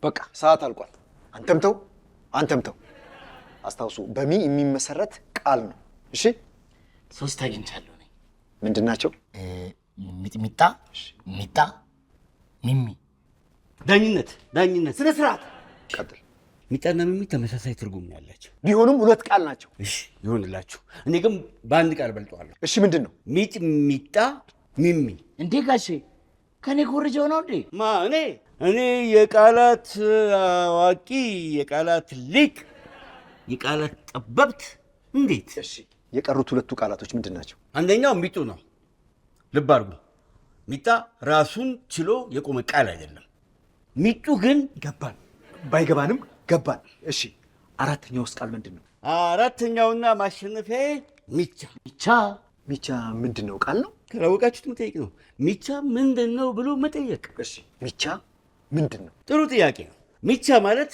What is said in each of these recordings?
በቃ ሰዓት አልቋል። አንተም ተው። አስታውሱ በሚ የሚመሰረት ቃል ነው። እሺ 3 አግኝቻለሁ ነኝ። ምንድናቸው? ሚጥሚጣ፣ ሚጣ፣ ሚሚ። ዳኝነት ስነ ስርዓት። ቀጥል። ሚጣና ሚሚ ተመሳሳይ ትርጉም ነው ያላቸው። ቢሆኑም 2 ቃል ናቸው። እሺ ይሁንላችሁ። እኔ ግን በአንድ ቃል በልጠዋለሁ። እሺ ምንድነው? ሚጥሚጣ ሚሚ። እንዴ ጋሼ ከኔ ኮርጀው ነው እንዴ? እኔ የቃላት አዋቂ፣ የቃላት ሊቅ፣ የቃላት ጠበብት። እንዴት? እሺ የቀሩት 2 ቃላቶች ምንድናቸው? አንደኛው ሚጡ ነው። ልብ አድርጉ። ሚጣ ራሱን ችሎ የቆመ ቃል አይደለም። ሚጡ ግን ገባን። ባይገባንም ገባን። እሺ 4ኛውስ ቃል ምንድነው? 4ኛውና ማሸነፊያዬ ሚቻ ምንድነው? ቃል ነው። ካላወቃችሁት መጠየቅ ነው። ሚቻ ምንድነው ብሎ መጠየቅ። እሺ ሚቻ ምንድነው? ጥሩ ጥያቄ ነው። ሚቻ ማለት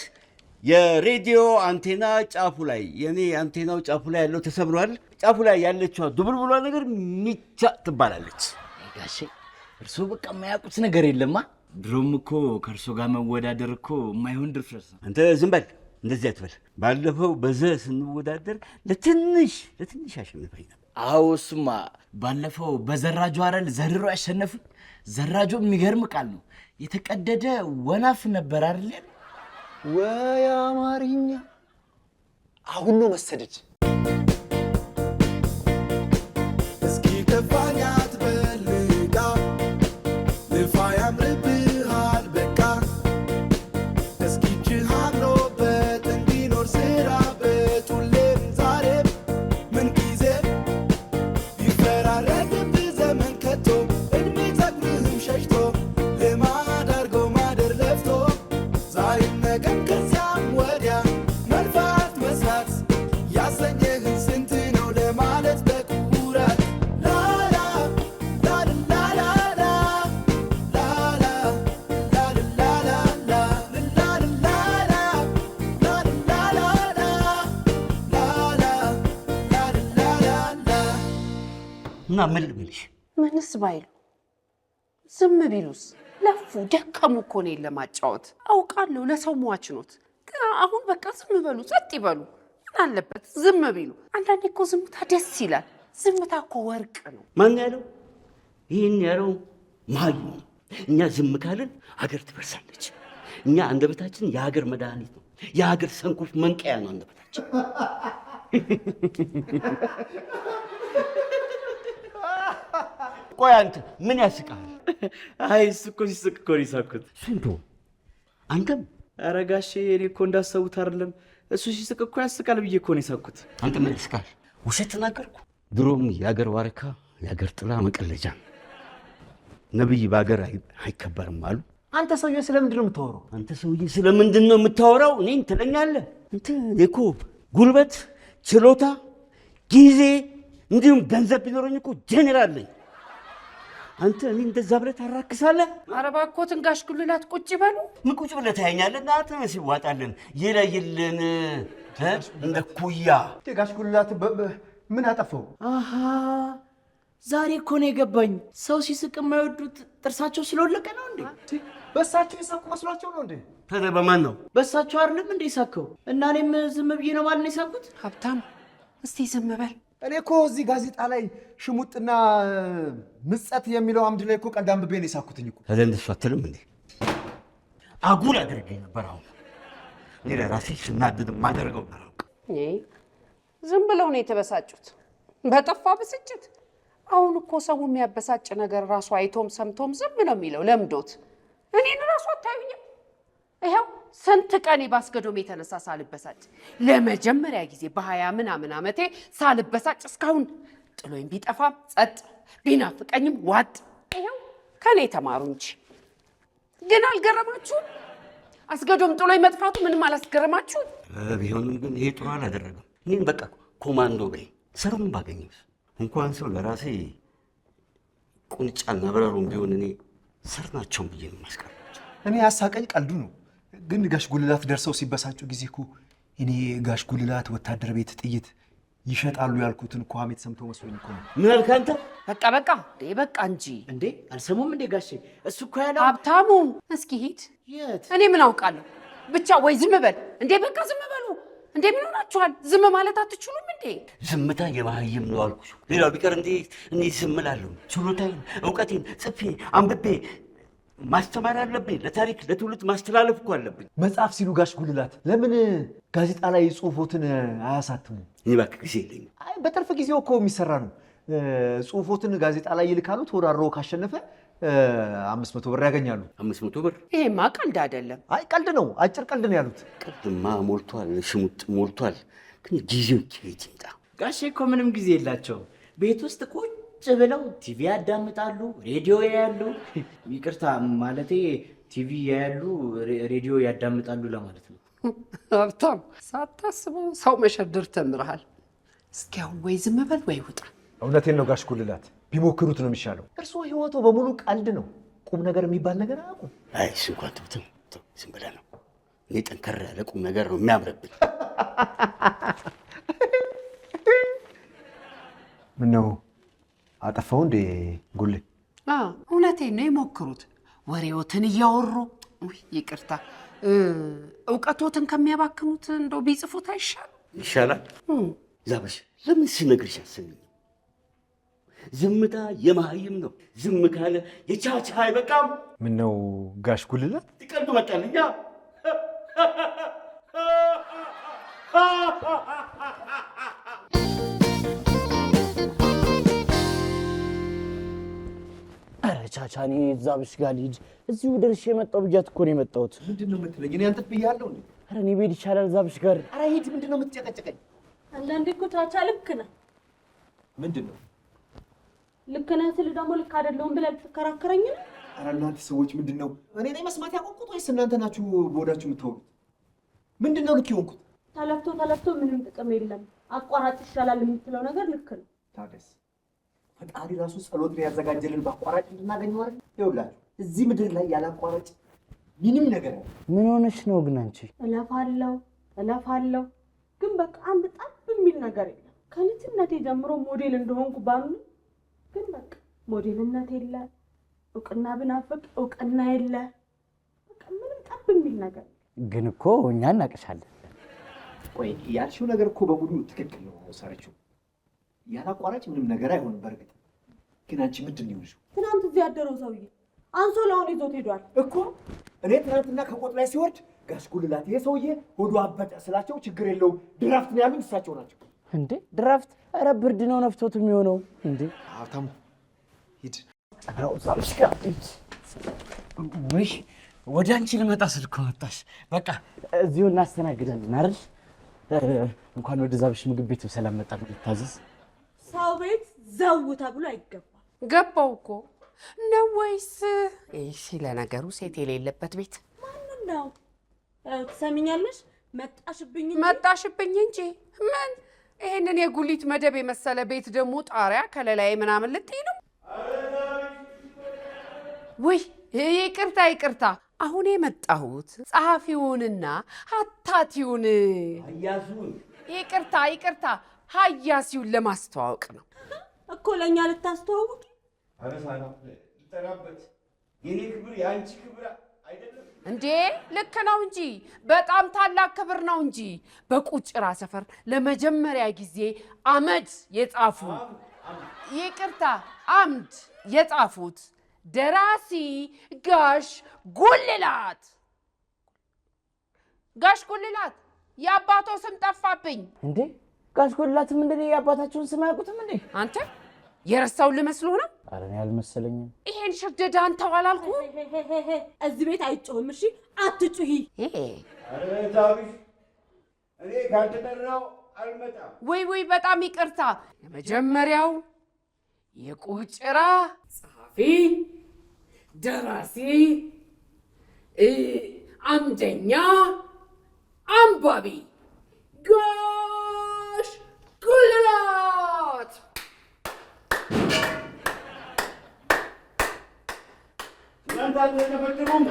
የሬዲዮ አንቴና ጫፉ ላይ የኔ አንቴናው ጫፉ ላይ ያለው ተሰብሯል። ጫፉ ላይ ያለችው ድብልብሏ ነገር ሚቻ ትባላለች። ጋሼ እርሶ በቃ የማያውቁት ነገር የለማ። ድሮም እኮ ከእርሶ ጋር መወዳደር እኮ የማይሆን ድፍረት ነው። አንተ ዝም በል፣ እንደዚህ አትበል። ባለፈው በዘ ስንወዳደር ለትንሽ አሸነፈኝ ነበር። አዎ እሱማ ባለፈው በዘራጁ አይደል ዘርሮ ያሸነፉኝ። ዘራጁ የሚገርም ቃል ነው። የተቀደደ ወናፍ ነበር አይደል? ወይ አማርኛ! አሁን ነው መሰደድ። እስኪ ከፋኛት በልጋ ልፋ ያምርብሃል በቃ እስኪ ችሃምሮበት እንዲኖር ስራበት ሁሌም ዛሬም ምን ጊዜ ይፈራረቅብህ ዘመን ከቶ እድሜ ጸጉርህም ሸሽቶ ልማድ አድርጎ ማደር ለፍቶ ዛሬም ነገም ከዚያም ወዲያ መልፋት መስራት ያሰኘህን ስንት ነው ለማለት በኩራት ላላ ላላላላ ላላ ላላላላ ላላላላ ላላላላ ላላላላ እና ምን ልበልሽ? ምንስ ባይሉ ዝም ቢሉስ? ለፉ ደከሙ እኮ እኔን ለማጫወት። አውቃለሁ ለሰው ሟች ኖት፣ ግን አሁን በቃ ዝም በሉ፣ ጸጥ ይበሉ። ምን አለበት ዝም ቢሉ? አንዳንዴ እኮ ዝምታ ደስ ይላል። ዝምታ እኮ ወርቅ ነው። ማን ያለው? ይህን ያለው መሀዩ ነው። እኛ ዝም ካልን ሀገር ትፈርሳለች። እኛ አንደበታችን የሀገር መድኃኒት ነው። የሀገር ሰንኮፍ መንቀያ ነው አንደበታችን። ቆይ አንተ ምን ያስቃል? አይ እሱ እኮ ሲስቅ እኮ ነው የሳኩት። ስንቶ አንተም? ኧረ ጋሼ እኔ እኮ እንዳሰቡት አይደለም። እሱ ሲስቅ እኮ ያስቃል ብዬ እኮ ነው የሳኩት። አንተ ምን ያስቃል? ውሸት ተናገርኩ? ድሮም የሀገር ዋርካ የሀገር ጥላ መቀለጃ ነብይ በሀገር አይከበርም አሉ። አንተ ሰውዬ ስለምንድን ነው የምታወራው? አንተ ሰውዬ ስለምንድን ነው የምታወራው? እኔን ትለኛለህ? እኔ እኮ ጉልበት፣ ችሎታ፣ ጊዜ እንዲሁም ገንዘብ ቢኖረኝ እኮ ጄኔራል ነኝ። አንተ እኔ እንደዛ ብለህ ታራክሳለህ? ኧረ እባክዎትን ጋሽ ጉልላት ቁጭ በሉ። ምን ቁጭ ብለህ ታየኛለህ? እናትህ ሲዋጣልን ይለይልን እንደ ኩያ። ጋሽ ጉልላት ምን አጠፋው? አሃ ዛሬ እኮ ነው የገባኝ። ሰው ሲስቅ የማይወዱት ጥርሳቸው ስለወለቀ ነው እንዴ? በእሳቸው የሳቁ መስሏቸው ነው እንዴ? ታዲያ በማን ነው? በእሳቸው አይደለም እንዴ ሳከው? እና እኔም ዝም ብዬ ነው ማለት ነው የሳኩት? ሀብታም እስቲ ዝም በል። እኔ እኮ እዚህ ጋዜጣ ላይ ሽሙጥና ምጸት የሚለው አምድ ላይ እኮ ቀንድ አንብቤ ነው የሳኩትኝ እኮ። ታዲያ እንደሱ አትልም እንዴ? አጉል አድርገኝ ነበር። አሁን እኔ ለራሴ ስናድድ የማደርገው ነው። ዝም ብለው ነው የተበሳጩት፣ በጠፋ ብስጭት። አሁን እኮ ሰው የሚያበሳጭ ነገር ራሱ አይቶም ሰምቶም ዝም ነው የሚለው ለምዶት። እኔን ራሱ አታዩኝም? ይኸው ስንት ቀን ባስገዶም የተነሳ ሳልበሳጭ፣ ለመጀመሪያ ጊዜ በ20 ምናምን ዓመቴ ሳልበሳጭ እስካሁን ጥሎኝ ቢጠፋም ጸጥ ቢናፍቀኝም ዋጥ። ይኸው ከኔ ተማሩ እንጂ። ግን አልገረማችሁም? አስገዶም ጥሎኝ መጥፋቱ ምንም አላስገረማችሁም? ቢሆንም ግን ይሄ ጥሩ አላደረገም። እኔን በቃ ኮማንዶ በይ። ሰሩን ባገኘው እንኳን ሰው ለራሴ ቁንጫና በረሩም ቢሆን እኔ ሰርናቸውን ብዬ ነው ማስቀራቸው። እኔ ያሳቀኝ ቀልዱ ነው። ግን ጋሽ ጉልላት ደርሰው ሲበሳጩ ጊዜ እኮ እኔ ጋሽ ጉልላት ወታደር ቤት ጥይት ይሸጣሉ ያልኩትን እኮ ሐሜት ሰምተው መስሎኝ እኮ ነው። ምን አልክ አንተ? በቃ በቃ እንጂ እንዴ አልሰሙም እንዴ ጋሼ? እሱ እኮ ያለው ሀብታሙ። እስኪ ሂድ። የት? እኔ ምን አውቃለሁ? ብቻ ወይ ዝም በል እንዴ። በቃ ዝም በሉ እንዴ። ምን ሆናችኋል? ዝም ማለት አትችሉም እንዴ? ዝምታ የመሃይም ነው አልኩሽ። ሌላው ቢቀር እንዴ ዝም እላለሁ? ችሎታዬን እውቀቴን ጽፌ አንብቤ ማስተማር አለብኝ። ለታሪክ ለትውልድ ማስተላለፍ እኮ አለብኝ። መጽሐፍ ሲሉ ጋሽ ጉልላት ለምን ጋዜጣ ላይ ጽሁፎትን አያሳትሙ? እኔ እባክህ ጊዜ የለኝም። አይ በትርፍ ጊዜው እኮ የሚሰራ ነው። ጽሁፎትን ጋዜጣ ላይ ይልካሉ። ተወዳድሮ ካሸነፈ 500 ብር ያገኛሉ። 500 ብር? ይሄማ ቀልድ አይደለም። አይ ቀልድ ነው፣ አጭር ቀልድ ነው ያሉት። ቀልድማ ሞልቷል፣ ሽሙጥ ሞልቷል። ግን ጊዜው ከየት ይምጣ? ጋሼ እኮ ምንም ጊዜ የላቸውም። ቤት ውስጥ ቁጭ ብለው ቲቪ ያዳምጣሉ፣ ሬዲዮ ያያሉ። ይቅርታ ማለቴ ቲቪ ያያሉ፣ ሬዲዮ ያዳምጣሉ ለማለት ነው። ሀብታም ሳታስበው ሰው መሸደር ተምረሃል። እስኪ አሁን ወይ ዝም በል ወይ ውጣ። እውነቴን ነው ጋሽ ጉልላት፣ ቢሞክሩት ነው የሚሻለው። እርስዎ ህይወቱ በሙሉ ቀልድ ነው፣ ቁም ነገር የሚባል ነገር አያውቁም። አይ እሱ እንኳን ተው፣ ዝም ብለህ ነው። እኔ ጠንከር ያለ ቁም ነገር ነው የሚያምርብኝ። ምነው አጠፋው እንዴ ጉሌ? እውነቴን ነው፣ የሞክሩት። ወሬዎትን እያወሩ ይቅርታ፣ እውቀቶትን ከሚያባክኑት እንደው ቢጽፉት አይሻል? ይሻላል። ዛበሽ ለምን ሲነግርሽ አሰሚኝ? ዝምታ የመሃይም ነው። ዝም ካለ የቻቻ አይበቃም። ምነው ጋሽ ጉልላት ይቀልዱ መጣልኛ። ኧረ ቻቻ እኔ ዛብሽ ጋር ልሂድ። እዚሁ ደርሼ የመጣሁ ብያት እኮ ነው የመጣሁት። ምንድን ነው የምትለኝ? እኔ አንተ ብያለሁ እንዴ? ኧረ እኔ ብሄድ ይሻላል ዛብሽ ጋር። ኧረ ሂድ። ምንድን ነው የምትጨቀጨቀኝ? አንዳንዴ እኮ ቻቻ ልክ ነህ። ምንድን ነው ልክ ነህ ስል ደግሞ ልክ አይደለሁም ብለህ ልትከራከረኝ ነው? ኧረ እናንተ ሰዎች ምንድን ነው? እኔ ነኝ መስማት ያቆምኩት ወይስ እናንተ ናችሁ በወዳችሁ የምታወሩት? ምንድን ነው ልክ የሆንኩት? ተለፍቶ ምንም ጥቅም የለም አቋራጭ ይሻላል የምትለው ነገር ልክ ነው። ታደስ ፈጣሪ ራሱ ጸሎት ያዘጋጀልን በአቋራጭ እንድናገኘው አይደል? ይኸውላችሁ እዚህ ምድር ላይ ያለ አቋራጭ ምንም ነገር ነው። ምን ሆነሽ ነው ግን አንቺ? እለፋለሁ ግን በቃ አንድ ጣብ የሚል ነገር የለም። ከልጅነቴ ጀምሮ ሞዴል እንደሆንኩ ባምኑ ግን በቃ ሞዴልነት የለ፣ እውቅና ብናፍቅ እውቅና የለ፣ በቃ ምንም ጣብ የሚል ነገር። ግን እኮ እኛ እናቅሻለን። ቆይ ያልሽው ነገር እኮ በሙሉ ትክክል ነው ሰርችው። ያለ አቋራጭ ምንም ነገር አይሆንም። በእርግጥ ግን አንቺ ምንድን ነው የሆንሽው? ትናንት እዚህ ያደረው ሰውዬ አንሶላውን ይዞት ሄዷል እኮ። እኔ ትናንትና ከቆጥ ላይ ሲወርድ ጋሽ ጉልላት ይሄ ሰውዬ ሆዱ አበጠ ስላቸው ችግር የለውም ድራፍት ነው ያሉኝ እሳቸው ናቸው። እንዴ ድራፍት? ኧረ ብርድ ነው ነፍቶት የሚሆነው። እንዴ ሀብታሙ ሂድ። ውይ ወደ አንቺ ልመጣ ስልክ መጣሽ። በቃ እዚሁ እናስተናግዳለን አይደል? እንኳን ወደ ዛብሽ ምግብ ቤት በሰላም መጣ። ልታዘዝ? ሰው ቤት ዘው ተብሎ አይገባም። ገባው እኮ ነው ወይስ? እሺ ለነገሩ ሴት የሌለበት ቤት ማንን ነው? ትሰሚኛለሽ? መጣሽብኝ እንጂ ምን ይሄንን የጉሊት መደብ የመሰለ ቤት ደግሞ ጣሪያ ከለላይ ምናምን ልትይ ነው? ውይ ይቅርታ፣ አሁን የመጣሁት ጸሐፊውንና ሀታቲውን አያሱን ይቅርታ ሀያሲውን ለማስተዋወቅ ነው እኮ። ለእኛ ልታስተዋውቅ? አረሳና ልጠራበት የኔ ክብር የአንቺ ክብር አይደለም እንዴ? ልክ ነው እንጂ በጣም ታላቅ ክብር ነው እንጂ። በቁጭራ ሰፈር ለመጀመሪያ ጊዜ አመድ የጻፉ አምድ የጻፉት ደራሲ ጋሽ ጉልላት የአባቶ ስም ጠፋብኝ። እንዴ ጋሽ ጉልላት ምንድን ነው የአባታችሁን ስም አያውቁትም እንዴ? አንተ የረሳው ልመስሎ ነው? ኧረ እኔ አልመሰለኝም። ይሄን ሽርደዳ አንተው አላልኩህ? እዚህ ቤት አይጮህም። እሺ አትጩሂ። ኧረ ዛብሽ እኔ ካልተጠራው አልመጣም። ወይ በጣም ይቅርታ። የመጀመሪያው የቁጭራ ጸሐፊ ደራሲ አምደኛ አንባቢ ጋሽ ጉልላት። እናንተ አትተፈትሩም።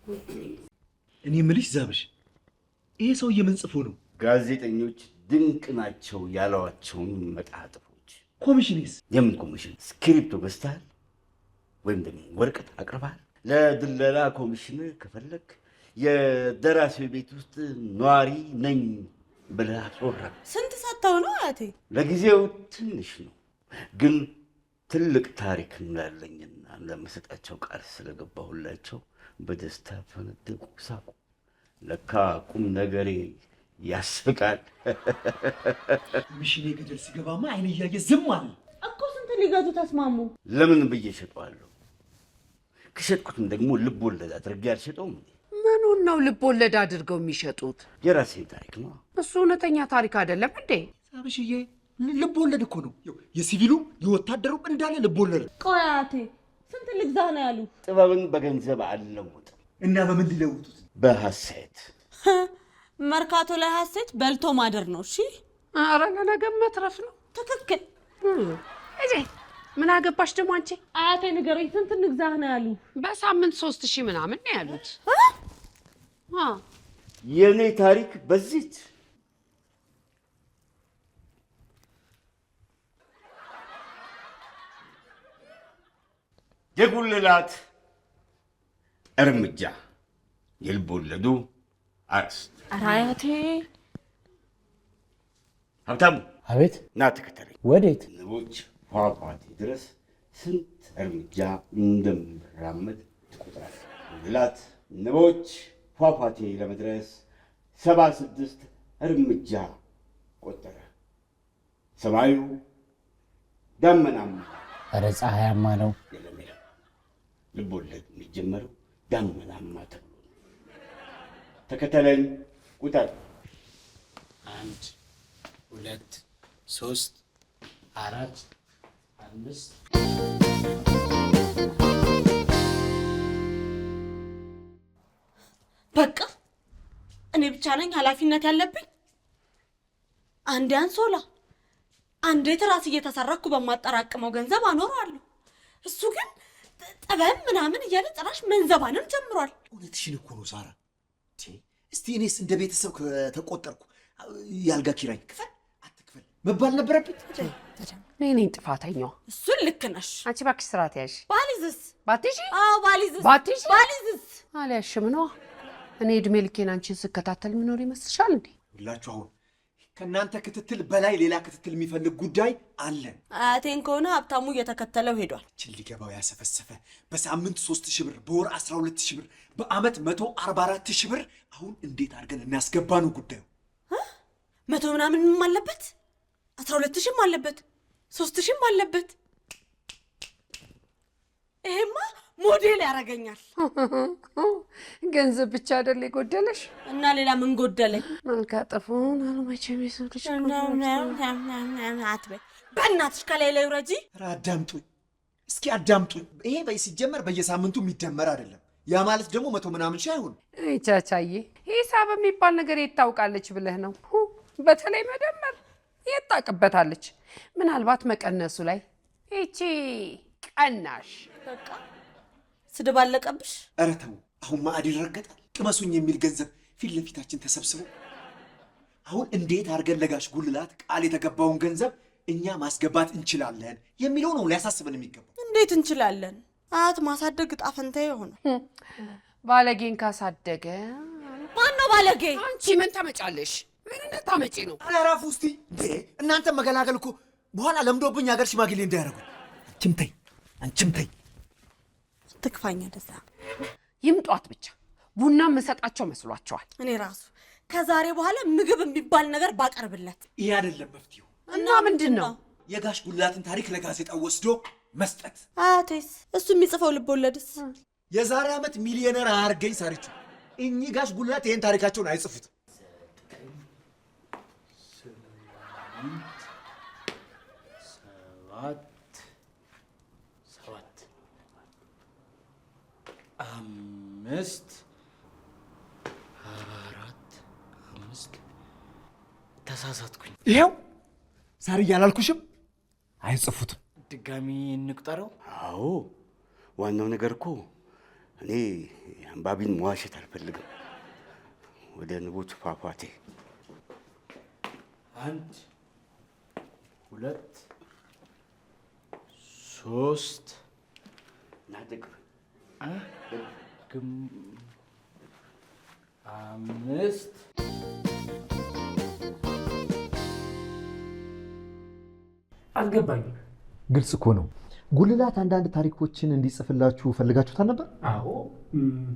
እኔ የምልሽ ዛብሽ፣ ይሄ ሰውዬ ምን ጽፎ ነው? ጋዜጠኞች ድንቅ ናቸው ያሏቸውን መጣጥፎች። ኮሚሽንስ? የምን ኮሚሽን? ስክሪፕቶ ገዝተሃል ወይም ደግሞ ወረቀት አቅርበሃል? ለድለላ ኮሚሽን ከፈለግ የደራሲው ቤት ውስጥ ነዋሪ ነኝ ብለህ አስወራ። ስንት ሰጥተው ነው አያቴ? ለጊዜው ትንሽ ነው፣ ግን ትልቅ ታሪክ እንዳለኝና ለመሰጣቸው ቃል ስለገባሁላቸው በደስታ ፈነደቁ፣ ሳቁ። ለካ ቁም ነገሬ ያስቃል። ኮሚሽኔ ገደል ሲገባማ አይን እያየ ዝም አለ እኮ። ስንት ሊገዙ ተስማሙ? ለምን ብዬ እሸጠዋለሁ? ከሸጥኩትም ደግሞ ልብ ወለድ አድርጌ አልሸጠውም። ምኑን ነው ልብ ወለድ አድርገው የሚሸጡት? የራሴን ታሪክ ነው። እሱ እውነተኛ ታሪክ አይደለም እንዴ? ዛብሽዬ፣ ልብ ወለድ እኮ ነው። የሲቪሉ የወታደሩ እንዳለ ልብ ወለድ። ቆይ አያቴ ስንት ልግዛ ነው ያሉ? ጥበብን በገንዘብ አልለውጥም። እና በምን ሊለውጡት? በሐሴት። መርካቶ ላይ ሐሴት በልቶ ማደር ነው። እሺ፣ ኧረ ለነገም መትረፍ ነው። ትክክል። እጄ ምን አገባሽ ደግሞ አንቺ? አያቴ ንገረኝ፣ ስንት ልግዛ ነው ያሉ? በሳምንት 3000 ምናምን ነው ያሉት። የእኔ ታሪክ በዚች የጉልላት እርምጃ የልብ ወለዱ አርዕስት። ኧረ አያቴ። ሀብታሙ፣ አቤት። ና ተከተለኝ። ወዴት? ንቦች ፏፏቴ ድረስ ስንት እርምጃ እንደምራመድ ትቆጥራለህ። ጉልላት ንቦች ፏፏቴ ለመድረስ 76 እርምጃ ቆጠረ። ሰማዩ ዳመናማ፣ ኧረ ፀሐያማ ነው። ልብ ወለድ የሚጀመረው ዳመናማ ተብሎ ነው። ተከተለኝ፣ ቁጠር። 1 2 3 4 5 በቃ እኔ ብቻ ነኝ ኃላፊነት ያለብኝ? አንዴ አንሶላ አንዴ ትራስ እየተሰራኩ በማጠራቅመው ገንዘብ አኖረዋለሁ። እሱ ግን ጠበብ ምናምን እያለ ጭራሽ መንዘባንም ጀምሯል። እውነትሽን እኮ ነው ሳራ። እስቲ እኔስ እንደ ቤተሰብ ከተቆጠርኩ ያልጋ ኪራይ ክፈል አትክፈል መባል ነበረብኝ። እኔ ነኝ ጥፋተኛዋ። እሱን ልክ ነሽ። አንቺ እባክሽ ስርዓት ያዥ። ባሊዝስ? ባትሺ? አዎ ባሊዝስ። ባትሺ? ባሊዝስ? አልያሽም ነዋ። እኔ እድሜ ልኬን አንቺን ስከታተል ምኖር ይመስልሻል እንዴ? ሁላችሁ አሁን ከእናንተ ክትትል በላይ ሌላ ክትትል የሚፈልግ ጉዳይ አለን። አያቴን ከሆነ ሀብታሙ እየተከተለው ሄዷል። ችን ሊገባው ያሰፈሰፈ በሳምንት 3000 ብር፣ በወር 12000 ብር፣ በአመት 144000 ብር። አሁን እንዴት አድርገን እናስገባ ነው ጉዳዩ። 100 ምናምንም አለበት፣ 12000ም አለበት፣ 3000ም አለበት። ይሄማ ሞዴል ያደርገኛል። ገንዘብ ብቻ አይደል የጎደለሽ? እና ሌላ ምን ጎደለኝ? መልካጠፉን አልመቼም የሰው ልጅ አትበይ በእናትሽ፣ ከላይ ላይ ውረጂ። ኧረ አዳምጡኝ እስኪ አዳምጡኝ። ይሄ ሲጀመር በየሳምንቱ የሚደመር አይደለም። ያ ማለት ደግሞ 100 ምናምን ሺህ አይሆንም። ቻቻዬ ሂሳብ የሚባል ነገር የት ታውቃለች ብለህ ነው? በተለይ መደመር የት ታውቅበታለች? ምናልባት መቀነሱ ላይ ይቺ ቀናሽ። በቃ ስድብ አለቀብሽ። ኧረ ተው አሁን ማዕድ ይረገጣል። ቅመሱኝ የሚል ገንዘብ ፊት ለፊታችን ተሰብስቦ አሁን እንዴት አድርገን ለጋሽ ጉልላት ቃል የተገባውን ገንዘብ እኛ ማስገባት እንችላለን የሚለው ነው ሊያሳስበን የሚገባው። እንዴት እንችላለን? አያት ማሳደግ ዕጣ ፈንታዬ የሆነ ባለጌን ካሳደገ። ማነው ባለጌ? አንቺ ምን ታመጫለሽ? ምን ታመጪ ነው? አላራፉ እስቲ እንዴ! እናንተ መገላገል እኮ በኋላ ለምዶብኝ ሀገር ሽማግሌ እንዳያደርጉ። አንቺም ተይ ትክፋኛ ደዛ ይምጧት ብቻ ቡና መሰጣቸው መስሏቸዋል። እኔ ራሱ ከዛሬ በኋላ ምግብ የሚባል ነገር ባቀርብለት። ይሄ አይደለም መፍትሄው። እና ምንድን ነው? የጋሽ ጉልላትን ታሪክ ለጋዜጣው ወስዶ መስጠት። አያቴስ እሱ የሚጽፈው ልብ ወለድስ? የዛሬ ዓመት ሚሊዮነር አያርገኝ ሳሪቹ። እኚህ ጋሽ ጉልላት ይህን ታሪካቸውን አይጽፉት። 5 4 5 ተሳሳትኩኝ። ይሄው ሳሪ እያላልኩሽም አይጽፉትም። ድጋሚ እንቁጠረው። አዎ ዋናው ነገር እኮ እኔ አንባቢን መዋሸት አልፈልግም። ወደ ንቦች ፏፏቴ 1 2 3 ናደግፍ 5 አልገባኝም። ግልጽ እኮ ነው። ጉልላት አንዳንድ ታሪኮችን እንዲጽፍላችሁ ፈልጋችሁታል ነበር? አዎ።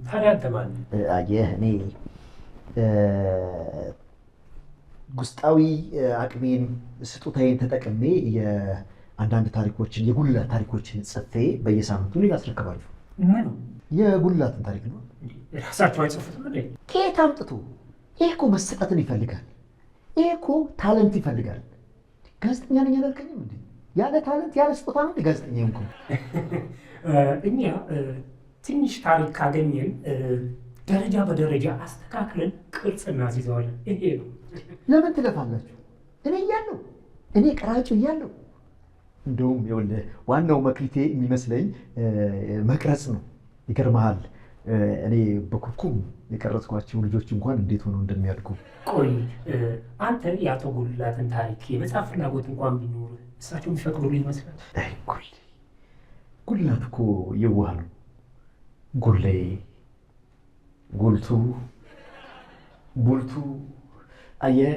ታዲያ አንተ ማን? አየህ፣ እኔ ውስጣዊ አቅሜን ስጦታዬን ተጠቅሜ የአንዳንድ ታሪኮችን የጉልላት ታሪኮችን ጽፌ በየሳምንቱ ያስረክባችሁ። ምኑ? የጉልላትን ታሪክ ነው። ራሳቸው አይጽፉትም እንዴ? ከየት አምጥቶ? ይሄ እኮ መሰጠትን ይፈልጋል። ይሄ እኮ ታለንት ይፈልጋል። ጋዜጠኛ ነኝ አላልከኝም እንዴ? ያለ ታለንት ያለ ስጦታ ነው ጋዜጠኛ እንኳን። እኛ ትንሽ ታሪክ ካገኘን ደረጃ በደረጃ አስተካክለን ቅርጽ እናስይዘዋለን። ይሄ ነው። ለምን ትለፋላችሁ? እኔ እያለሁ እኔ ቀራጩ እያለሁ እንደውም ይኸውልህ ዋናው መክሊቴ የሚመስለኝ መቅረጽ ነው። ይገርምሃል፣ እኔ በኩርኩም የቀረጽኳቸው ልጆች እንኳን እንዴት ሆነው እንደሚያድጉ። ቆይ አንተ የአቶ ጉልላትን ታሪክ የመጽሐፍ ፍላጎት እንኳን ቢኖር እሳቸው የሚፈቅዱልህ ይመስላል? አይ ጉልላት እኮ የዋህ ነው። ጉሌ፣ ጉልቱ፣ ቡልቱ። አየህ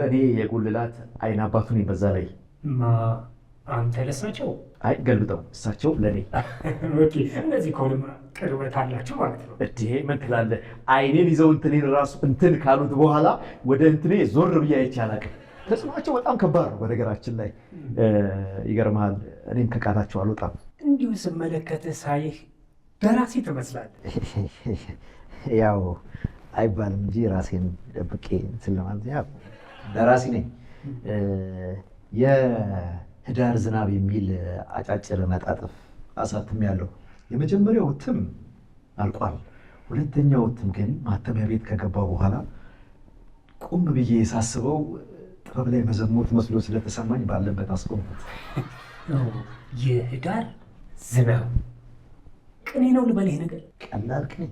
እኔ የጉልላት አይን አባቱ ነኝ። በዛ ላይ አንተ ለእሳቸው? አይ ገልብጠው፣ እሳቸው ለእኔ። ኦኬ፣ እነዚህ ከሆነማ ቅርበት አላቸው ማለት ነው። እዴ ምን ትላለህ? አይኔን ይዘው እንትኔን ራሱ እንትን ካሉት በኋላ ወደ እንትኔ ዞር ብዬ አይቼ አላውቅም። ተጽዕኖአቸው በጣም ከባድ ነው። በነገራችን ላይ ይገርምሃል፣ እኔም ከቃላቸው አልወጣም። እንዲሁ ስመለከትህ ሳይህ ደራሲ ትመስላለህ። ያው አይባልም እንጂ ራሴን ደብቄ እንትን ለማለት ያው ደራሲ ነኝ። የህዳር ዝናብ የሚል አጫጭር መጣጥፍ አሳትሜያለሁ። የመጀመሪያው እትም አልቋል። ሁለተኛው እትም ግን ማተሚያ ቤት ከገባ በኋላ ቁም ብዬ ሳስበው ጥበብ ላይ መዘሞት መስሎ ስለተሰማኝ ባለበት አስቆምኩት። የህዳር ዝናብ ቅኔ ነው ልበል? ይሄ ነገር ቀላል ቅኔ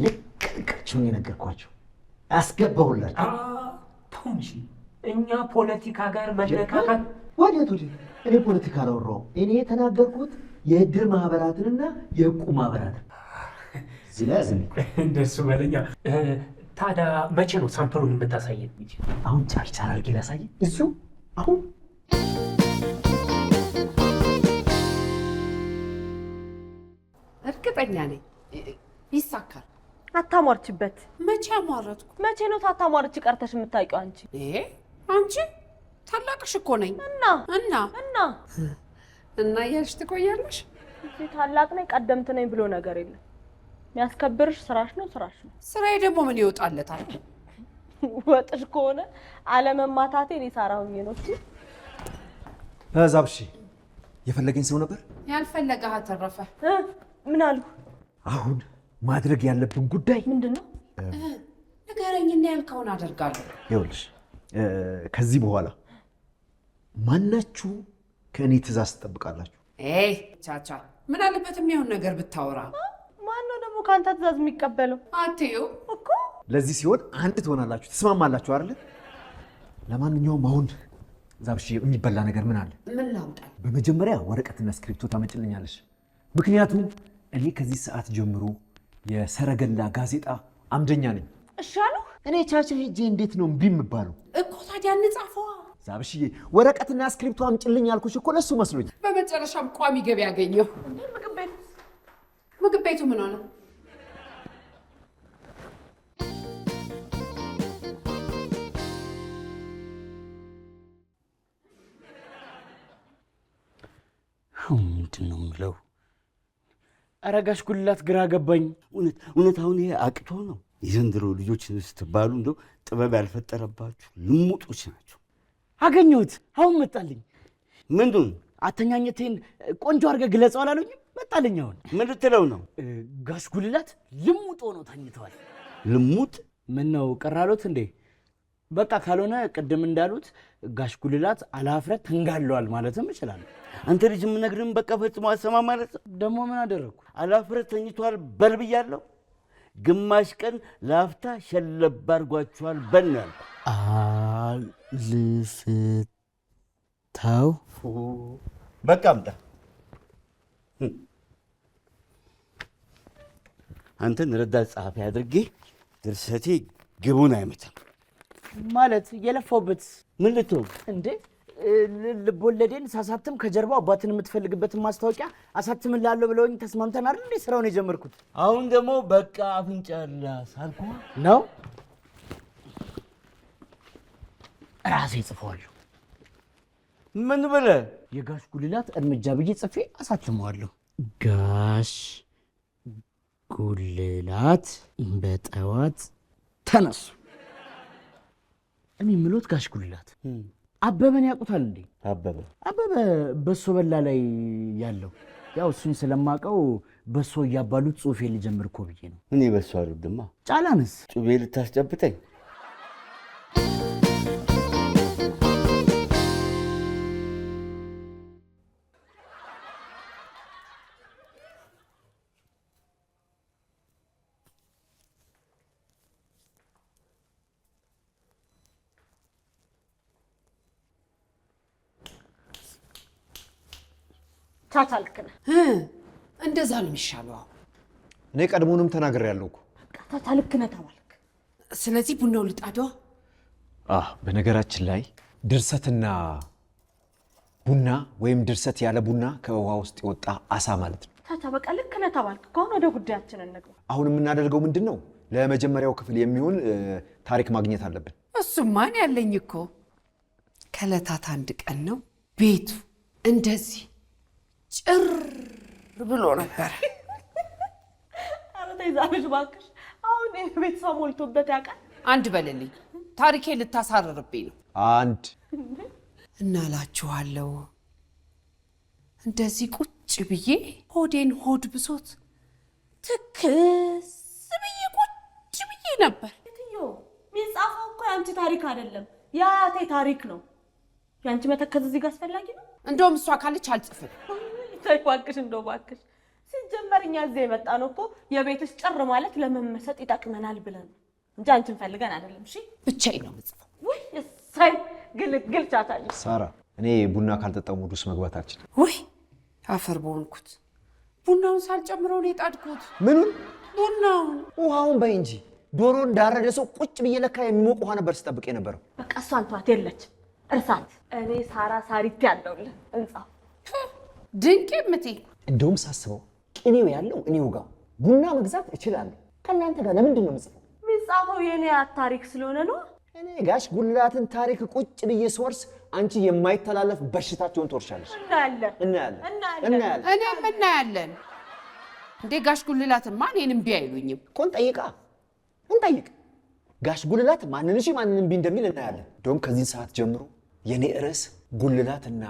ልቅልቃቸውን የነገርኳቸው አስገባሁላቸው። ተውንሽ፣ እኛ ፖለቲካ ጋር መነካካት ወዴት? እኔ ፖለቲካ አላወራሁም። እኔ የተናገርኩት የእድር ማህበራትንና የእቁብ ማህበራትን። ዝም እንደሱ በለኛ። ታዲያ መቼ ነው ሳምፕሉን የምታሳየን? አሁን ቻርቻር አድርጌ ላሳየን እዚሁ አሁን። እርግጠኛ ነኝ ይሳካል። አታሟርችበት። መቼ አሟረትኩ? መቼ ነው ታታሟርች ቀርተሽ የምታውቂው አንቺ? አንቺ ታላቅሽ እኮ ነኝ። እና እያልሽ ትቆያለሽ። እዚህ ታላቅ ነኝ ቀደምት ነኝ ብሎ ነገር የለም። የሚያስከብርሽ ስራሽ ነው። ስራዬ ደግሞ ምን ይወጣለታል? ወጥሽ ከሆነ አለመማታቴ እኔ ሳራ ሆኜ ነው። ዛብሺ የፈለገኝ ሰው ነበር። ያልፈለገህ አተረፈ። ምን አሉ? አሁን ማድረግ ያለብን ጉዳይ ምንድን ነው? ንገረኝና ያልከውን አደርጋለሁ። ይኸውልሽ ከዚህ በኋላ ማናችሁ ከእኔ ትእዛዝ ትጠብቃላችሁ? ቻቻ ምን አለበት የሚሆን ነገር ብታወራ። ማነው ደግሞ ከአንተ ትእዛዝ የሚቀበለው? አትዩ እኮ ለዚህ ሲሆን አንድ ትሆናላችሁ፣ ትስማማላችሁ አይደለ? ለማንኛውም አሁን ዛብሺ የሚበላ ነገር ምን አለ? ምን ላምጣ? በመጀመሪያ ወረቀትና እስክሪፕቶ ታመጭልኛለሽ። ምክንያቱም እኔ ከዚህ ሰዓት ጀምሮ የሰረገላ ጋዜጣ አምደኛ ነኝ። እሺ አለው። እኔ ቻቻ ሄጄ እንዴት ነው እምቢ የምባለው? እኮ ታዲያ እንጻፈዋ። ዛብሽዬ ወረቀትና እስክሪፕቶ አምጭልኝ ያልኩሽ እኮ ለሱ መስሎኝ። በመጨረሻም ቋሚ ገቢ ያገኘው። ምግብ ቤቱ ምን ሆነ? ምንድን ነው የምለው? ኧረ ጋሽ ጉልላት ግራ ገባኝ። እውነት አሁን ይሄ አቅቶ ነው? የዘንድሮ ልጆች ስትባሉ እንደው ጥበብ ያልፈጠረባችሁ ልሙጦች ናቸው። አገኘሁት፣ አሁን መጣልኝ። ምንድን? አተኛኘቴን ቆንጆ አድርገህ ግለጸው አላሉኝም? መጣልኝ አሁን። ምን ልትለው ነው? ጋሽ ጉልላት ልሙጥ ሆነው ተኝተዋል። ልሙጥ? ምን ነው ቀራሎት እንዴ? በቃ ካልሆነ ቅድም እንዳሉት ጋሽ ጉልላት አላፍረት ተንጋለዋል ማለትም እችላለሁ። አንተ ልጅ የምነግርህን በቃ ፈጽሞ አሰማ ማለት ደግሞ ምን አደረግኩ? አላፍረት ተኝቷል በል ብያለሁ። ግማሽ ቀን ላፍታ ሸለብ አድርጓችኋል በል ነው ያልኩህ። አልፍታው በቃ አምጣ። አንተን ረዳት ጸሐፊ አድርጌ ድርሰቴ ግቡን አይመታም ማለት የለፋውበት ምን ልትሆን እንዴ? ልቦለዴን ሳሳትም ከጀርባው አባትን የምትፈልግበትን ማስታወቂያ አሳትምላለሁ ብለውኝ ተስማምተን አይደል እንዴ ስራውን የጀመርኩት? አሁን ደግሞ በቃ አፍንጫ ላሳልኩ ነው። ራሴ ጽፈዋለሁ። ምን ብለህ? የጋሽ ጉልላት እርምጃ ብዬ ጽፌ አሳትመዋለሁ። ጋሽ ጉልላት በጠዋት ተነሱ። እኔ የምሎት ጋሽ ጉልላት አበበን ያውቁታል እንዴ? አበበ በሶ በላ ላይ ያለው ያው እሱን ስለማውቀው በሶ እያባሉት ጽሁፌ ልጀምር እኮ ብዬ ነው። እኔ በሶ አልወድማ። ጫላንስ ጩቤ ልታስጨብጠኝ? ቻቻ ልክ ነህ። እንደዛ ነው የሚሻለው። እኔ ቀድሞንም ተናግሬያለሁ እኮ። ቻቻ ልክ ነህ ተባልክ። ስለዚህ ቡናው ልጣዷ። በነገራችን ላይ ድርሰትና ቡና ወይም ድርሰት ያለ ቡና ከውሃ ውስጥ የወጣ አሳ ማለት ነው። ቻቻ በቃ ልክ ነህ ተባልክ። ከሆነ ወደ ጉዳያችን እንግባ። አሁን የምናደርገው ምንድን ነው? ለመጀመሪያው ክፍል የሚሆን ታሪክ ማግኘት አለብን። እሱማን ያለኝ እኮ ከዕለታት አንድ ቀን ነው ቤቱ እንደዚህ ጭር ብሎ ነበር። ኧረ ተይ ዛሬሽ እባክሽ። አሁን ቤተሰብ ሞልቶበት ያውቃል? አንድ በልልኝ፣ ታሪኬ ልታሳርርብኝ ነው። አንድ እናላችኋለሁ። እንደዚህ ቁጭ ብዬ ሆዴን ሆድ ብሶት ትክስ ብዬ ቁጭ ብዬ ነበር። እትዮ የሚጻፈው እኮ የአንቺ ታሪክ አይደለም የአያቴ ታሪክ ነው። የአንቺ መተከዝ እዚህ ጋር አስፈላጊ ነው? እንደውም እሷ ካለች አልጽፍም። ተይ እባክሽ፣ እንደው እባክሽ። ሲጀመር እኛ እዚህ የመጣነው እኮ የቤትሽ ጭር ማለት ለመመሰጥ ይጠቅመናል ብለን ነው እንጂ አንቺን ፈልገን አይደለም። እሺ ብቻዬን ነው የምጽፈው። ውይ እሰይ ግልግል ቻታለች። ሳራ፣ እኔ ቡና ካልጠጣሁ ሙድ ውስጥ መግባት አልችልም። ውይ አፈር በሆንኩት። ቡናውን ሳልጨምረው ነው የጣድኩት። ምኑን? ቡናውን። ውሃውን በይ እንጂ። ዶሮ እንዳረደ ሰው ቁጭ ብዬ ለካ የሚሞቅ ውሃ ነበር ስጠብቅ የነበረው። በቃ እሷን ተዋት፣ የለችም እርሳት። እኔ ሳራ ሳሪት ያለውልህ እንጻፍ። ድንቄ ምቴ። እንደውም ሳስበው ቅኔው ያለው እኔው ጋር ቡና መግዛት እችላለሁ። ከእናንተ ጋር ለምንድን ነው የምጽፈው? የሚጻፈው የኔ ታሪክ ስለሆነ ነው። እኔ ጋሽ ጉልላትን ታሪክ ቁጭ ብዬ ስወርስ አንቺ የማይተላለፍ በሽታቸውን ትወርሻለሽ። እናያለን። እኔም እናያለን። እንዴ ጋሽ ጉልላትማ እኔን እምቢ አይሉኝም። ኮን ጠይቃ እንጠይቅ። ጋሽ ጉልላት ማንን እሺ ማንን እምቢ እንደሚል እናያለን። እንደውም ከዚህ ሰዓት ጀምሮ የኔ ርዕስ ጉልላትና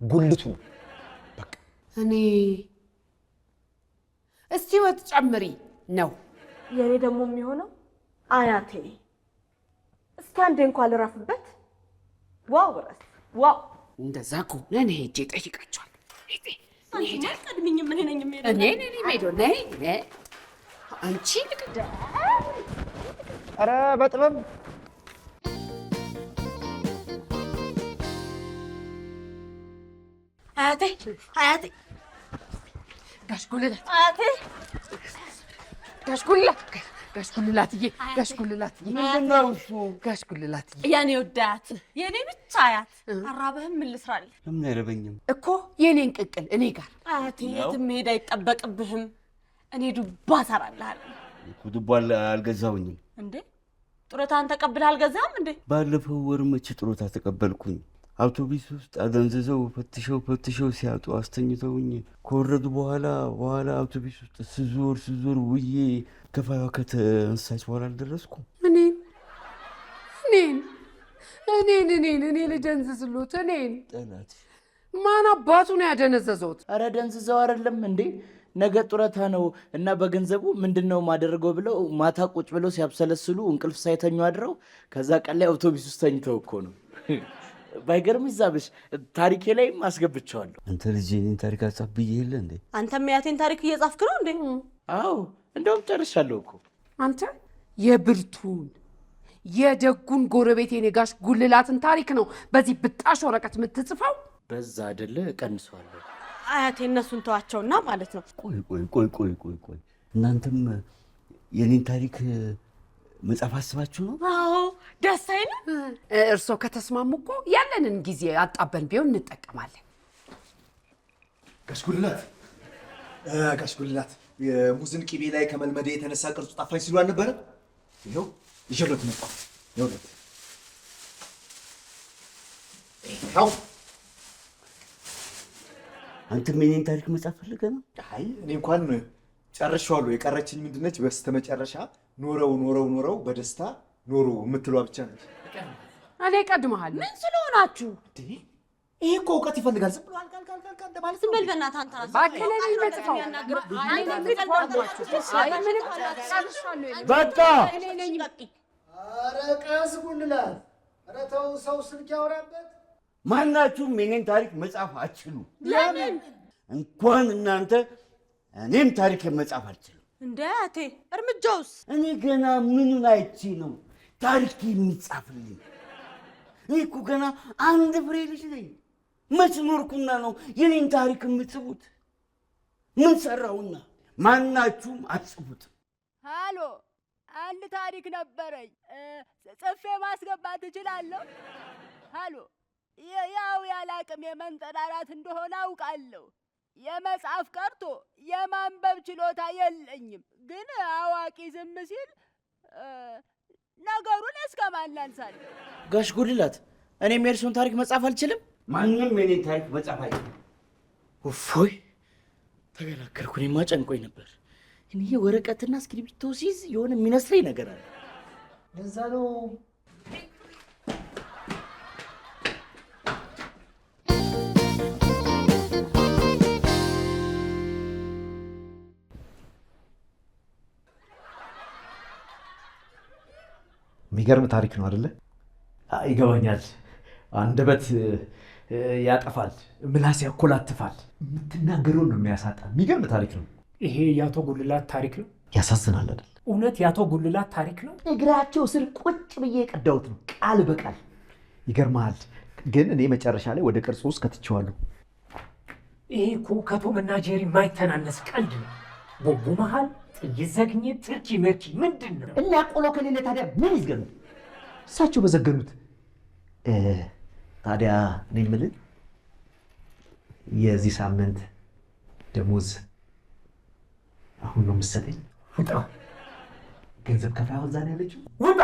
ጉልቱ ነው። በቃ እኔ እስቲ ወጥ ጨምሪ ነው። የኔ ደግሞ የሚሆነው አያቴ። እስኪ አንዴ እንኳን ልረፍበት። ዋው ረስ ዋው። እንደዛ ከሆነ እኔ ሄጄ እጠይቃቸዋለሁ። ቀድሚኝ። ምን ነኝ እኔ ሄዶ ነይ አንቺ ልቅደ ኧረ በጥበብ አያቴ ጋሽ ጉልላት ጋሽ ጉልላትዬ ምንድን ነው እሱ? ጋሽ ጉልላትዬ የኔ ወዳት የኔ ብቻ አያት። አራበህም? ምን ልስራልህ? ለምን አይረበኝም እኮ የኔን ቅቅል እኔ ጋር። አያቴ የትም መሄድ አይጠበቅብህም። እኔ ዱባ እሰራልሃለሁ። ዱባ አልገዛሁኝም። እንዴ ጡረታን ተቀብለህ አልገዛህም እንዴ? ባለፈው ወር መቼ ጡረታ ተቀበልኩኝ? አውቶቡስ ውስጥ አደንዝዘው ፈትሸው ሲያጡ አስተኝተውኝ ከወረዱ በኋላ አውቶቡስ ውስጥ ስዞር ውዬ ከፋዩ ከተነሳች በኋላ አልደረስኩም። እኔ ልደንዝዝሎት እኔን ጠላት ማን አባቱ ነው ያደነዘዘውት? ኧረ ደንዝዘው አይደለም እንዴ ነገ ጡረታ ነው እና በገንዘቡ ምንድነው ማደረገው ብለው ማታ ቁጭ ብለው ሲያብሰለስሉ እንቅልፍ ሳይተኙ አድረው ከዛ ቀን ላይ አውቶቡስ ውስጥ ተኝተው እኮ ነው። ባይገርም ይዛብሽ ታሪኬ ላይ ማስገብቻለሁ። አንተ ልጅ እኔን ታሪክ አጻፍ ብዬ የለ እንዴ? አንተም ያቴን ታሪክ እየጻፍክ ነው እንዴ? አዎ እንደውም ጨርሻለሁ እኮ። አንተ የብርቱን የደጉን ጎረቤቴን የጋሽ ጉልላትን ታሪክ ነው በዚህ ብጣሽ ወረቀት የምትጽፈው? በዛ አይደለ እቀንሰዋለሁ። አያቴ እነሱን ተዋቸውና ማለት ነው። ቆይ እናንተም የኔን ታሪክ መጻፍ አስባችሁ ነው? አዎ ደስ አይልም? እርስዎ ከተስማሙ እኮ ያለንን ጊዜ አጣበን ቢሆን እንጠቀማለን። ጋሽ ጉልላት የሙዝን ቂቤ ላይ ከመልመዴ የተነሳ ቅርጹ ጠፋኝ ሲሉ አልነበረ? ይኸው ይዤሎት መጣሁ። ይኸውልህ ይኸው። አንተም የኔን ታሪክ መጻፍ ፈልገህ ነው? አይ እኔ እንኳን ጨርሼዋለሁ። የቀረችኝ ምንድነች? በስተመጨረሻ ኖረው በደስታ ኖሩ የምትሏ ብቻ ነች። እኔ እቀድምሃለሁ። ምን ስለሆናችሁ? ይሄ እኮ እውቀት ይፈልጋል። ዝም ብሎ አልቃ እንደማለት ዝም በል በእናትህ አንተ ራስህ። ባከለኝ መጽፈው በቃ ኧረ ቀስ ጉልላት፣ ኧረ ተው፣ ሰው ስልክ ያወራበት። ማናችሁም የኔን ታሪክ መጻፍ አትችሉ። ለምን? እንኳን እናንተ እኔም ታሪክ መጻፍ አልችልም። እንደ አያቴ እርምጃውስ? እኔ ገና ምኑን አይቼ ነው ታሪክ የሚጻፍልኝ? እኔ እኮ ገና አንድ ፍሬ ልጅ ነኝ። መች ኖርኩና ነው የኔን ታሪክ የምጽፉት? ምን ሰራውና? ማናችሁም አትጽፉት። ሃሎ፣ አንድ ታሪክ ነበረኝ፣ ጽፌ ማስገባት እችላለሁ? ሃሎ፣ ያው ያለ አቅም የመንጠራራት እንደሆነ አውቃለሁ። የመጻፍ ቀርቶ የማንበብ ችሎታ የለኝም። ግን አዋቂ ዝም ሲል ነገሩን እስከማን ላንሳለሁ? ጋሽ ጉልላት እኔም የእርሱን ታሪክ መጻፍ አልችልም? ማንም የኔን ታሪክ መጻፍ አይችልም። እፎይ ተገላገልኩ። እኔማ ጨንቆኝ ነበር። እኔ ወረቀትና እስክሪብቶ ሲይዝ የሆነ የሚመስለኝ ነገር አለ። ለዛ ነው የሚገርም ታሪክ ነው አይደለ? ይገባኛል። አንደበት ያጠፋል፣ ምላስ ያኮላትፋል፣ የምትናገረውን ነው የሚያሳጣ። የሚገርም ታሪክ ነው። ይሄ የአቶ ጉልላት ታሪክ ነው። ያሳዝናል አይደል? እውነት የአቶ ጉልላት ታሪክ ነው። እግራቸው ስር ቁጭ ብዬ የቀዳሁት ነው ቃል በቃል። ይገርማል። ግን እኔ መጨረሻ ላይ ወደ ቅርጹ ውስጥ ከትቼዋለሁ። ይሄ እኮ ከቶም እና ጄሪ የማይተናነስ ቀልድ ነው። ቦቦ መሃል ጥይት ዘግኜ ትርኪ መርኪ ምንድን ነው? እና ቆሎ ከሌለ ታዲያ ምን ይዝገኑ? እሳቸው በዘገኑት። ታዲያ እኔ የምልህ የዚህ ሳምንት ደሞዝ አሁን ነው የምትሰጠኝ? ውጣ! ገንዘብ ከፋይ አወዛን ያለችው ውጣ!